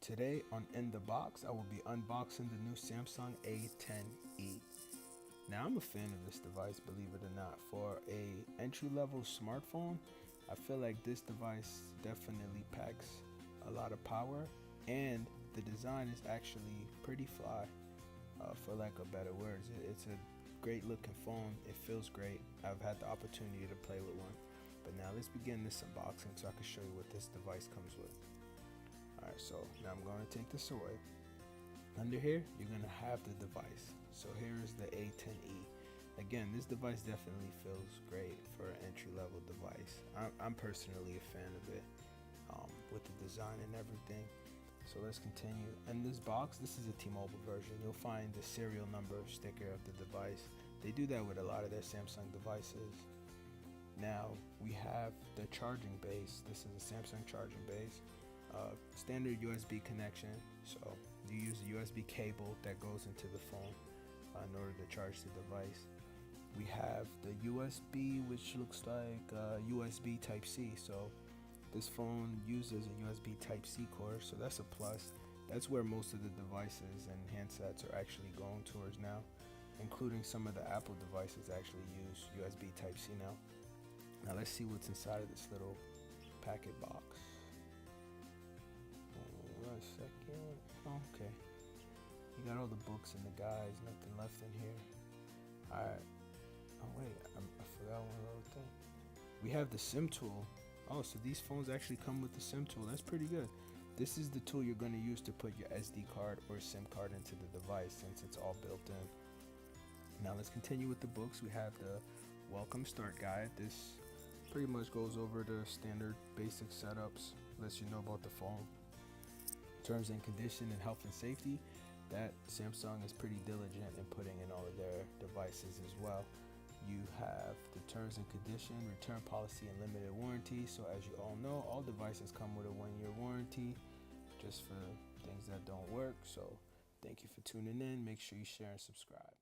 Today on In the Box, I will be unboxing the new Samsung A10e. Now I'm a fan of this device, believe it or not. For a entry-level smartphone, I feel like this device definitely packs a lot of power, and the design is actually pretty fly, for lack of better words. It's a great looking phone. It feels great. I've had the opportunity to play with one. But now let's begin this unboxing so I can show you what this device comes with. Alright, so now I'm going to take this away. Under here, you're going to have the device. So here is the A10e. Again, this device definitely feels great for an entry-level device. I'm personally a fan of it, with the design and everything. So let's continue. In this box, this is a T-Mobile version. You'll find the serial number sticker of the device. They do that with a lot of their Samsung devices. Now we have the charging base. This is a Samsung charging base. Standard USB connection, so you use a USB cable that goes into the phone in order to charge the device. We have the USB, which looks like USB Type-C, so this phone uses a USB Type-C cord, so that's a plus. That's where most of the devices and handsets are actually going towards now, including some of the Apple devices actually use USB Type-C now. Now let's see what's inside of this little packet box. One second. Oh, okay. You got all the books and the guides, nothing left in here. Alright. Oh wait, I forgot one little thing. We have the SIM tool. Oh, so these phones actually come with the SIM tool. That's pretty good. This is the tool you're going to use to put your SD card or SIM card into the device, since it's all built in. Now let's continue with the books. We have the Welcome Start Guide. This pretty much goes over the standard basic setups, lets you know about the phone. Terms and condition and health and safety, that Samsung is pretty diligent in putting in all of their devices as well. You have the terms and condition, return policy, and limited warranty. So as you all know, all devices come with a 1-year warranty, just for things that don't work. So thank you for tuning in. Make sure you share and subscribe.